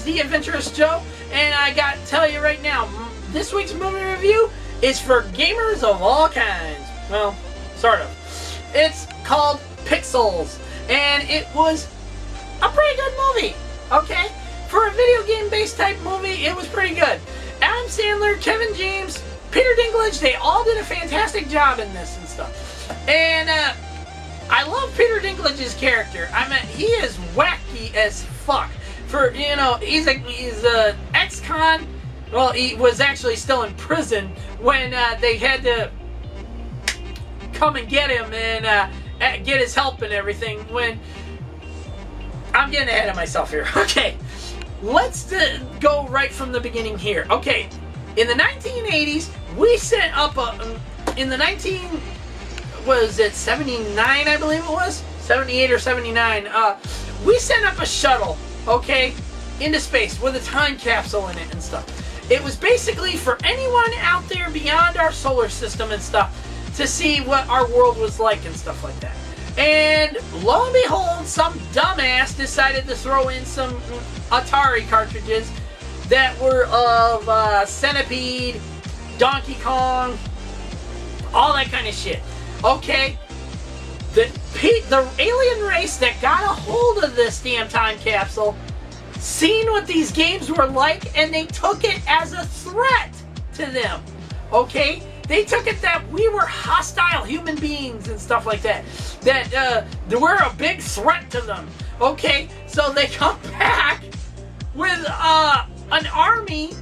the Adventurous Joe, and I got to tell you right now, this week's movie review is for gamers of all kinds. Well, sort of. It's called Pixels, and it was a pretty good movie, okay? For a video game-based type movie, it was pretty good. Adam Sandler, Kevin James, Peter Dinklage, they all did a fantastic job in this and stuff. And I love Peter Dinklage's character. I mean, he is wacky as fuck. For, you know, he's a ex-con. Well, he was actually still in prison when they had to come and get him and get his help and everything. When I'm getting ahead of myself here. Okay, let's go right from the beginning here. Okay, in the 1980s, we set up was it 79, I believe it was? 78 or 79. We sent up a shuttle, okay, into space with a time capsule in it and stuff. It was basically for anyone out there beyond our solar system and stuff to see what our world was like and stuff like that. And lo and behold, some dumbass decided to throw in some Atari cartridges that were of Centipede, Donkey Kong, all that kind of shit. Okay, the alien race that got a hold of this damn time capsule seen what these games were like, and they took it as a threat to them. Okay, they took it that we were hostile human beings and stuff like that. That we're a big threat to them. Okay, so they come back with an army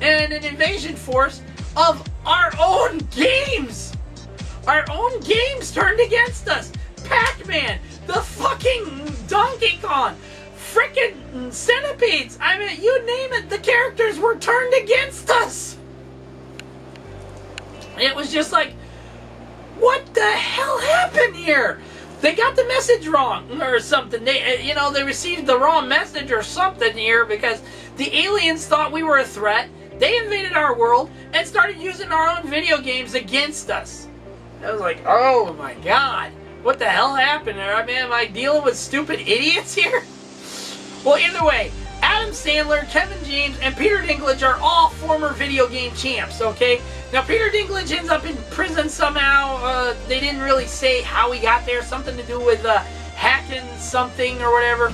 and an invasion force of our own games. Our own games turned against us. Pac-Man, the fucking Donkey Kong, frickin' Centipedes. I mean, you name it, the characters were turned against us. It was just like, what the hell happened here? They got the message wrong or something. They, you know, they received the wrong message or something here because the aliens thought we were a threat. They invaded our world and started using our own video games against us. I was like, oh my god, what the hell happened there? I mean, am I dealing with stupid idiots here? Well, either way, Adam Sandler, Kevin James, and Peter Dinklage are all former video game champs, okay? Now, Peter Dinklage ends up in prison somehow. They didn't really say how he got there. Something to do with hacking something or whatever.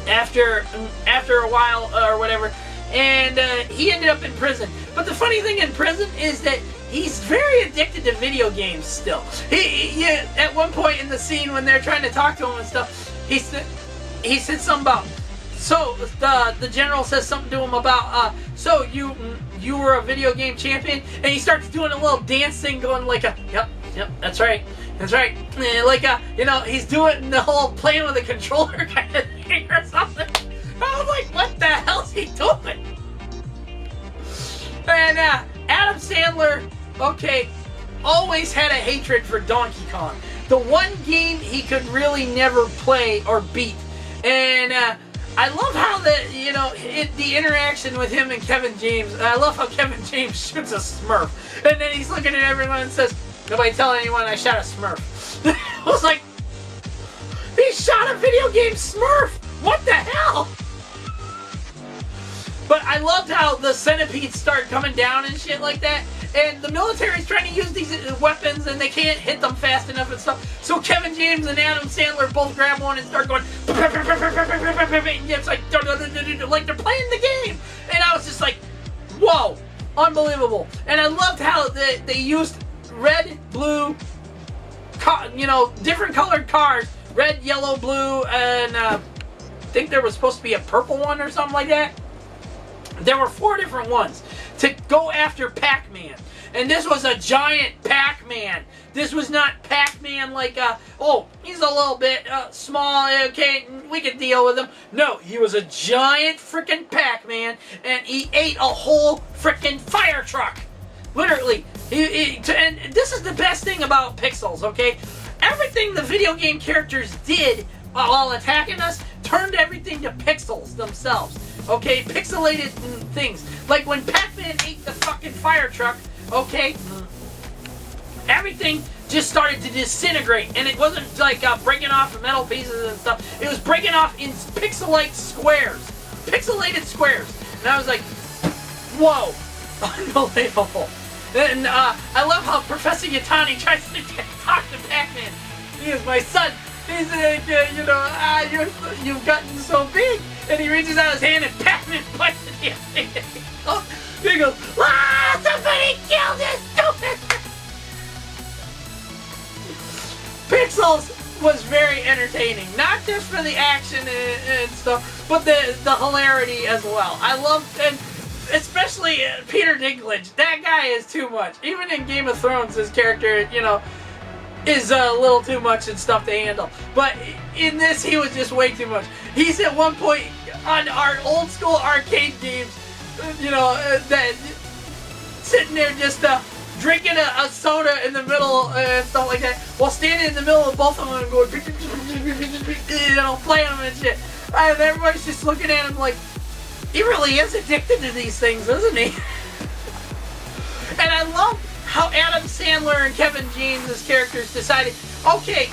After a while or whatever. And he ended up in prison. But the funny thing in prison is that he's very addicted to video games still. He at one point in the scene when they're trying to talk to him and stuff, he said something about, so the general says something to him about, so you were a video game champion, and he starts doing a little dance thing, going like a, yep, that's right, and like you know, he's doing the whole playing with a controller kind of thing or something. I was like, what the hell's he doing? And Adam Sandler, okay, always had a hatred for Donkey Kong. The one game he could really never play or beat. And I love how the interaction with him and Kevin James. I love how Kevin James shoots a Smurf, and then he's looking at everyone and says, "Nobody tell anyone I shot a Smurf." I was like, he shot a video game Smurf. What the hell? But I loved how the centipedes start coming down and shit like that. And the military's trying to use these weapons and they can't hit them fast enough and stuff. So Kevin James and Adam Sandler both grab one and start going, and it's like they're playing the game. And I was just like, whoa, unbelievable. And I loved how they used red, blue, different colored cars. Red, yellow, blue, and I think there was supposed to be a purple one or something like that. There were 4 different ones to go after Pac-Man. And this was a giant Pac-Man. This was not Pac-Man like, he's a little bit small, okay, we can deal with him. No, he was a giant freaking Pac-Man, and he ate a whole freaking fire truck. Literally. And this is the best thing about Pixels, okay? Everything the video game characters did while attacking us turned everything to pixels themselves. Okay, pixelated things. Like when Pac-Man ate the fucking fire truck, okay, everything just started to disintegrate. And it wasn't like breaking off metal pieces and stuff. It was breaking off in pixelite squares. pixelated squares. And I was like, whoa, unbelievable. And I love how Professor Yutani tries to talk to Pac-Man. He is my son. He's like, you've gotten so big. And he reaches out his hand and Pac-Man bites at him. He goes, somebody killed this stupid. Pixels was very entertaining, not just for the action and stuff, but the hilarity as well. I love, and especially Peter Dinklage. That guy is too much. Even in Game of Thrones, his character, is a little too much and stuff to handle. But in this, he was just way too much. He's at one point on our old school arcade games, that sitting there just drinking a soda in the middle and stuff like that, while standing in the middle of both of them and going, playing them and shit. And everybody's just looking at him like, he really is addicted to these things, isn't he? And I love how Adam Sandler and Kevin James' characters decided, okay,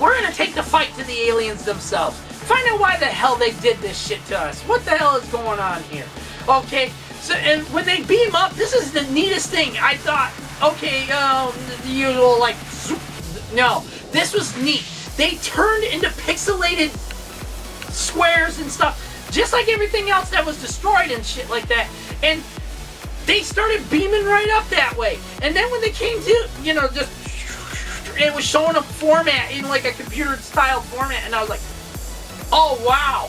we're going to take the fight to the aliens themselves. Find out why the hell they did this shit to us. What the hell is going on here? Okay, so and when they beam up, this is the neatest thing. I thought, okay, the usual, like, zoop. No, this was neat. They turned into pixelated squares and stuff, just like everything else that was destroyed and shit like that. And they started beaming right up that way. And then when they came to, just, it was showing a format in like a computer-style format, and I was like, oh, wow.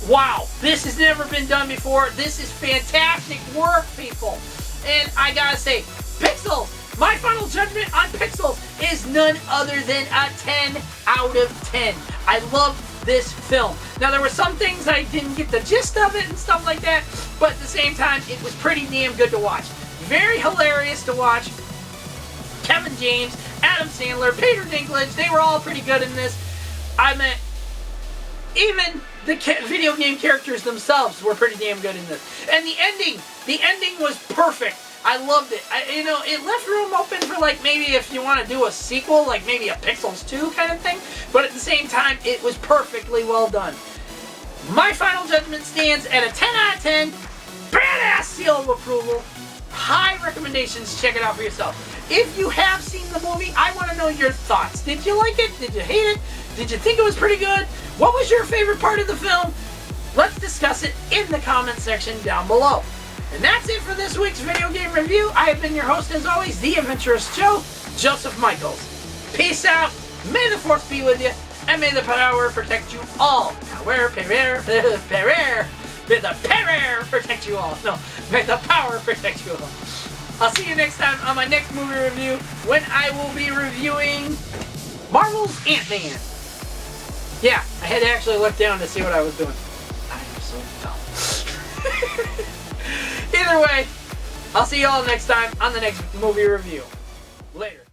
Wow, this has never been done before. This is fantastic work, people. And I gotta say, Pixels, my final judgment on Pixels is none other than a 10 out of 10. I love this film. Now, there were some things I didn't get the gist of it and stuff like that, but at the same time, it was pretty damn good to watch. Very hilarious to watch. Kevin James, Adam Sandler, Peter Dinklage, they were all pretty good in this. I mean, even the video game characters themselves were pretty damn good in this. And the ending was perfect. I loved it. It left room open for, like, maybe if you want to do a sequel, like maybe a Pixels 2 kind of thing, but at the same time, it was perfectly well done. My final judgment stands at a 10 out of 10. Badass seal of approval. High recommendations. Check it out for yourself. If you have seen the movie, I want to know your thoughts. Did you like it? Did you hate it? Did you think it was pretty good? What was your favorite part of the film? Let's discuss it in the comment section down below. And that's it for this week's video game review. I have been your host, as always, the Adventurous Joe, Joseph Michaels. Peace out. May the Force be with you, and may the power protect you all. May the power protect you all. No, may the power protect you all. I'll see you next time on my next movie review, when I will be reviewing Marvel's Ant-Man. Yeah, I had to actually look down to see what I was doing. I am so dumb. Either way, I'll see you all next time on the next movie review. Later.